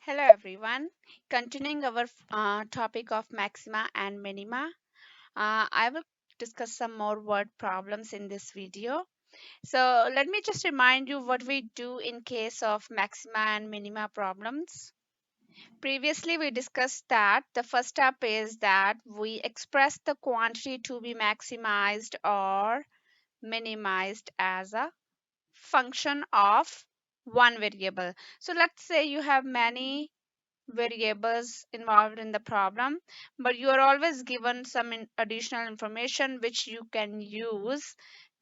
Hello everyone. Continuing our topic of maxima and minima, I will discuss some more word problems in this video. So let me just remind you what we do in case of maxima and minima problems. Previously we discussed that the first step is that we express the quantity to be maximized or minimized as a function of one variable. So let's say you have many variables involved in the problem, but you are always given some additional information which you can use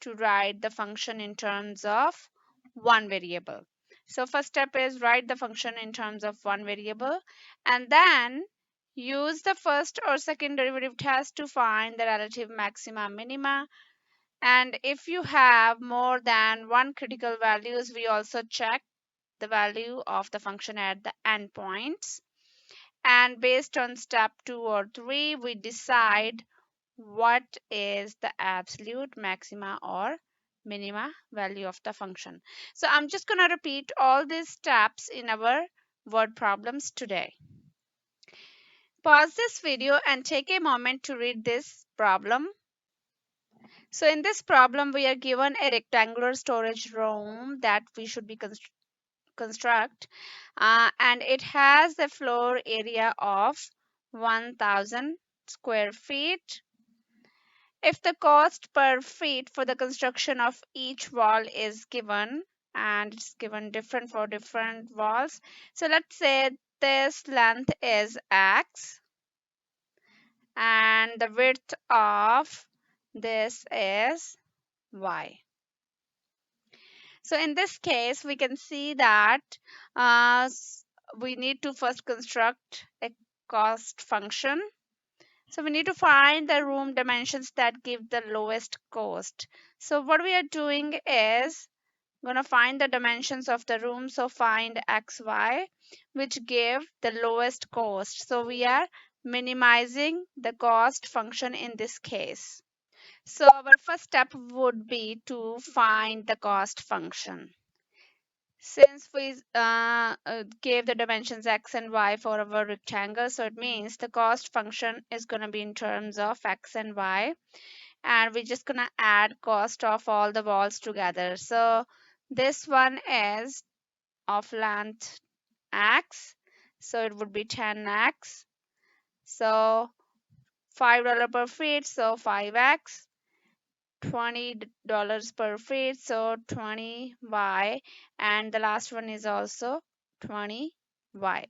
to write the function in terms of one variable. So first step is write the function in terms of one variable and then use the first or second derivative test to find the relative maxima minima. And if you have more than one critical values, we also check the value of the function at the endpoints, and based on step 2 or 3 we decide what is the absolute maxima or minima value of the function. So I'm just going to repeat all these steps in our word problems today. Pause this video and take a moment to read this problem. So in this problem we are given a rectangular storage room that we should be construct, and it has the floor area of 1000 square feet. If the cost per feet for the construction of each wall is given, and it's given different for different walls, so let's say this length is x and the width of this is y. So in this case, we can see that we need to first construct a cost function. So we need to find the room dimensions that give the lowest cost. So what we are doing is going to find the dimensions of the room. So find xy, which give the lowest cost. So we are minimizing the cost function in this case. So our first step would be to find the cost function. Since we gave the dimensions x and y for our rectangle, so it means the cost function is going to be in terms of x and y, and we're just going to add cost of all the walls together. So this one is of length x, so it would be 10x. So $5 per feet, so 5x. $20 per feet, so 20y, and the last one is also 20y.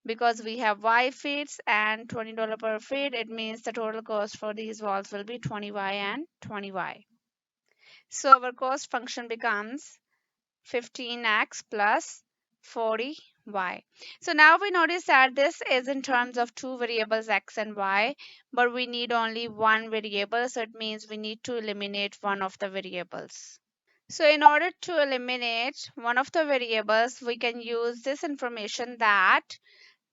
Because we have y feet and $20 per feet, it means the total cost for these walls will be 20y and 20y. So our cost function becomes 15x plus 40y. So now we notice that this is in terms of two variables x and y, but we need only one variable, so it means we need to eliminate one of the variables. So in order to eliminate one of the variables, we can use this information that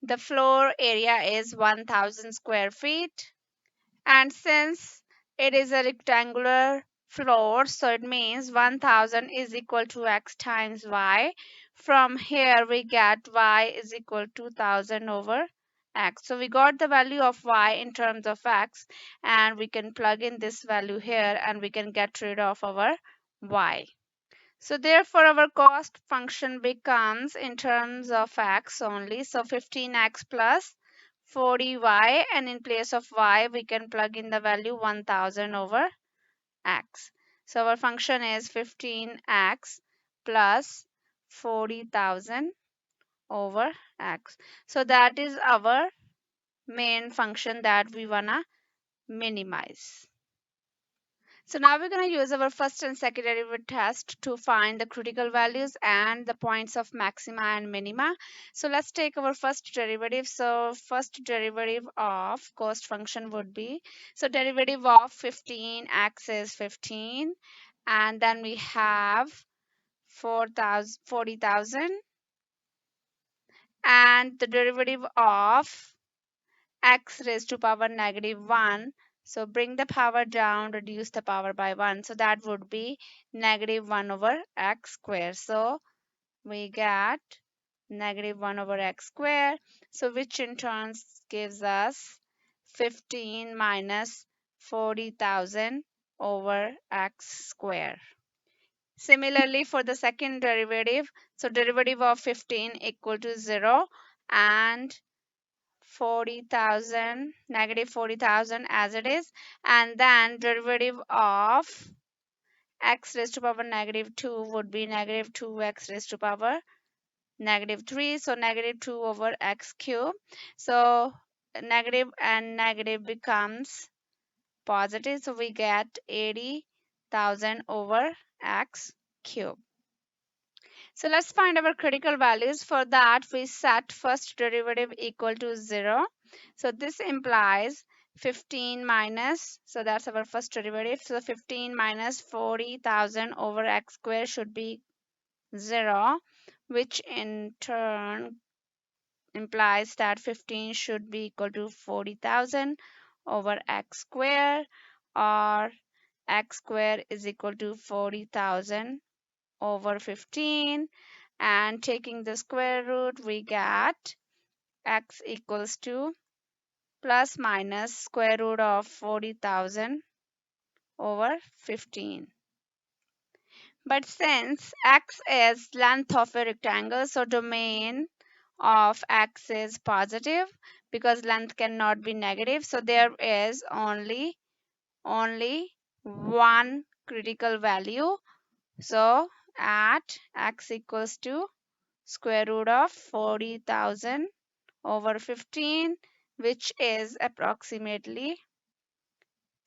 the floor area is 1000 square feet, and since it is a rectangular floor, so it means 1000 is equal to x times y. From here we get y is equal to 2000 over x. So we got the value of y in terms of x, and we can plug in this value here and we can get rid of our y. So therefore our cost function becomes in terms of x only, so 15x plus 40y, and in place of y we can plug in the value 1000 over x. So our function is 15x plus 40,000 over x. So that is our main function that we wanna minimize. So now we're going to use our first and second derivative test to find the critical values and the points of maxima and minima. So let's take our first derivative. So first derivative of cost function would be, so derivative of 15x is 15, and then we have 40,000, and the derivative of x raised to power -1. So bring the power down, reduce the power by 1. So that would be -1 over x squared. So we get -1 over x square. So which in turn gives us 15 minus 40,000 over x square. Similarly, for the second derivative, so derivative of 15 equal to 0 and 40,000, -40,000 as it is, and then derivative of x raised to power -2 would be -2x raised to power -3, so -2 over x cube. So negative and negative becomes positive, so we get 80,000 over x cube. So let's find our critical values. For that, we set first derivative equal to 0. So this implies 15 minus, so that's our first derivative. So 15 minus 40,000 over x squared should be 0, which in turn implies that 15 should be equal to 40,000 over x squared, or x squared is equal to 40,000 over 15, and taking the square root we get x equals to plus minus square root of 40,000 over 15. But since x is length of a rectangle, so domain of x is positive because length cannot be negative, so there is only one critical value. So at x equals to square root of 40,000 over 15, which is approximately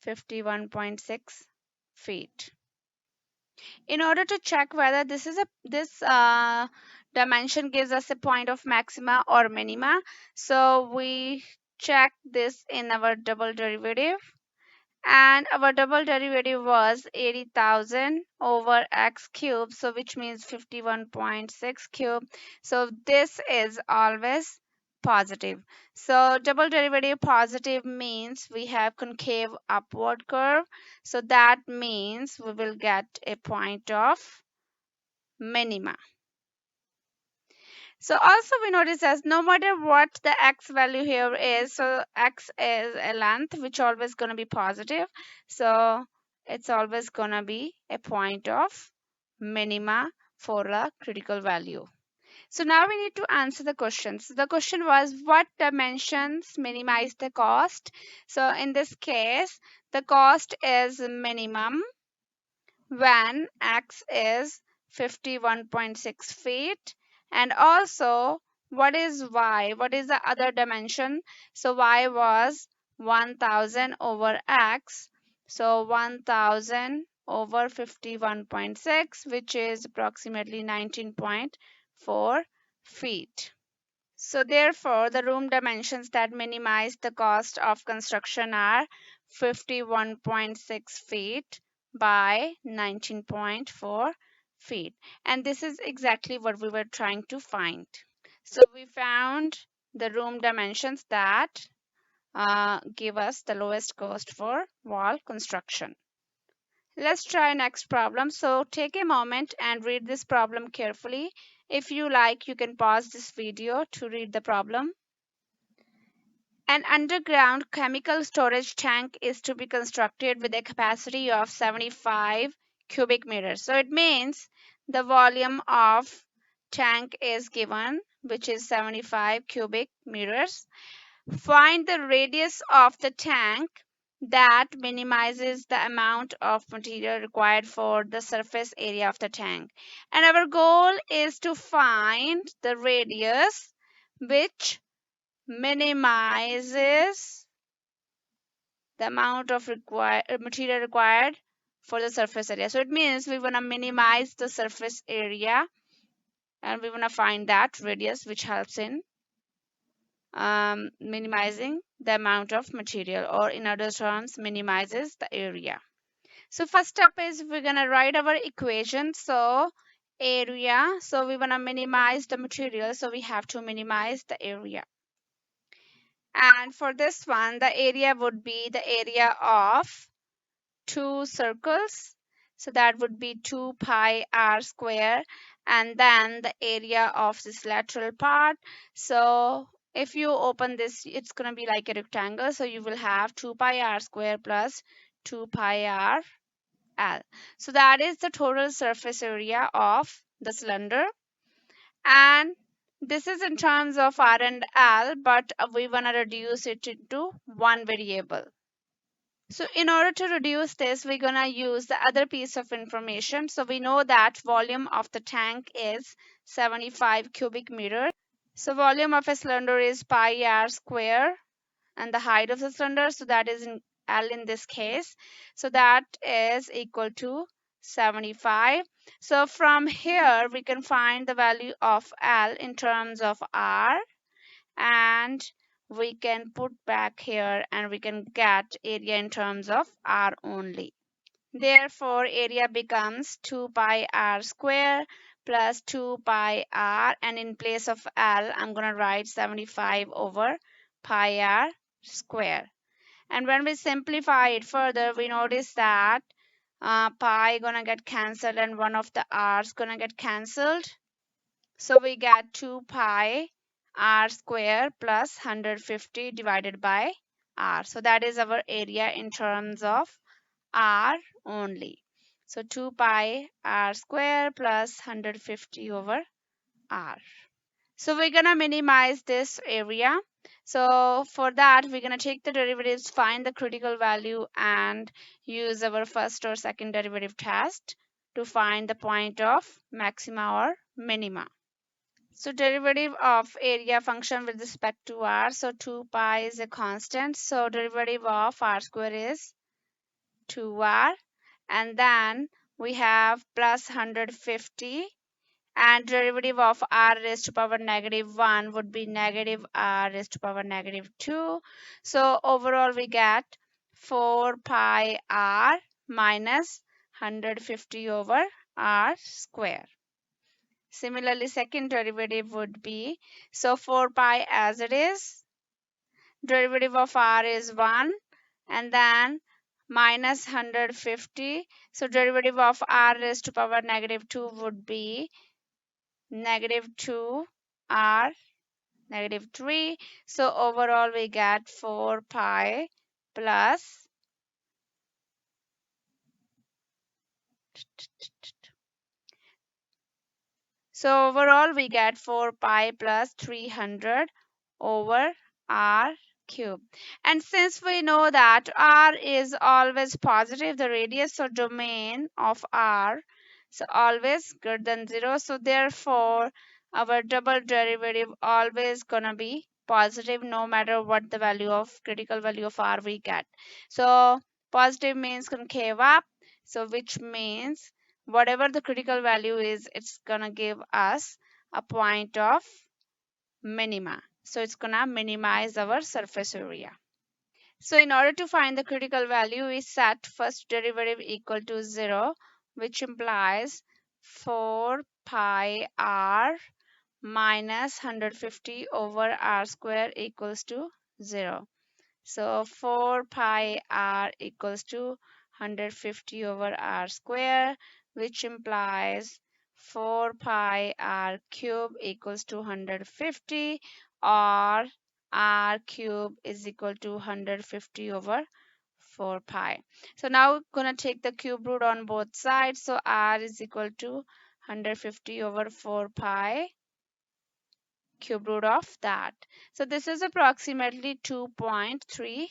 51.6 feet. In order to check whether this dimension gives us a point of maxima or minima, so we check this in our double derivative, and our double derivative was 80,000 over x cube, so which means 51.6 cube. So this is always positive. So double derivative positive means we have concave upward curve, so that means we will get a point of minima. So also we notice as no matter what the x value here is, so x is a length which always going to be positive, so it's always going to be a point of minima for a critical value. So now we need to answer the questions. The question was what dimensions minimize the cost. So in this case the cost is minimum when x is 51.6 feet, and also what is y, what is the other dimension. So y was 1000 over x, so 1000 over 51.6, which is approximately 19.4 feet. So therefore, the room dimensions that minimize the cost of construction are 51.6 feet by 19.4 feet. And this is exactly what we were trying to find. So we found the room dimensions that give us the lowest cost for wall construction. Let's try next problem. So take a moment and read this problem carefully. If you like, you can pause this video to read the problem. An underground chemical storage tank is to be constructed with a capacity of 75 cubic meters. So it means the volume of tank is given, which is 75 cubic meters. Find the radius of the tank that minimizes the amount of material required for the surface area of the tank. And our goal is to find the radius which minimizes the amount of material required for the surface area. So it means we want to minimize the surface area and we want to find that radius which helps in minimizing the amount of material, or in other terms minimizes the area. So first up is we're going to write our equation. So area, so we want to minimize the material, so we have to minimize the area. And for this one, the area would be the area of two circles, so that would be 2 pi r square, and then the area of this lateral part. So if you open this, it's going to be like a rectangle, so you will have 2 pi r square plus 2 pi r L. So that is the total surface area of the cylinder, and this is in terms of R and L, but we want to reduce it into one variable. So in order to reduce this, we're gonna use the other piece of information. So we know that volume of the tank is 75 cubic meters. So volume of a cylinder is pi r square, and the height of the cylinder, so that is in L in this case. So that is equal to 75. So from here, we can find the value of L in terms of R, and we can put back here and we can get area in terms of R only. Therefore, area becomes 2 pi r square plus 2 pi r, and in place of L, I'm going to write 75 over pi r square. And when we simplify it further, we notice that pi gonna get cancelled and one of the r's gonna get cancelled. So we get 2 pi r square plus 150 divided by r. So that is our area in terms of r only. So 2 pi r square plus 150 over r. So we're gonna minimize this area. So for that, we're gonna take the derivatives, find the critical value, and use our first or second derivative test to find the point of maxima or minima. So derivative of area function with respect to r. So 2 pi is a constant. So derivative of r square is 2r. And then we have plus 150, and derivative of r raised to power negative 1 would be negative r raised to power negative 2. So overall we get 4 pi r minus 150 over r square. Similarly, second derivative would be, so 4 pi as it is, derivative of r is 1, and then minus 150. So derivative of r raised to power negative 2 would be negative 2 r negative 3. So overall we get 4 pi plus so overall we get 4 pi plus 300 over r cube. And since we know that r is always positive, the radius or domain of r is always greater than 0, so therefore our double derivative always gonna be positive no matter what the value of critical value of r we get. So positive means concave up, so which means whatever the critical value is, it's gonna give us a point of minima. So it's gonna minimize our surface area. So in order to find the critical value, we set first derivative equal to 0, which implies 4 pi r minus 150 over r square equals to 0. So 4 pi r equals to 150 over r square, which implies 4 pi r cube equals to 150, or r cube is equal to 150 over 4 pi. So now we're going to take the cube root on both sides. So r is equal to 150 over 4 pi cube root of that. So this is approximately 2.3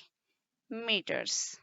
meters.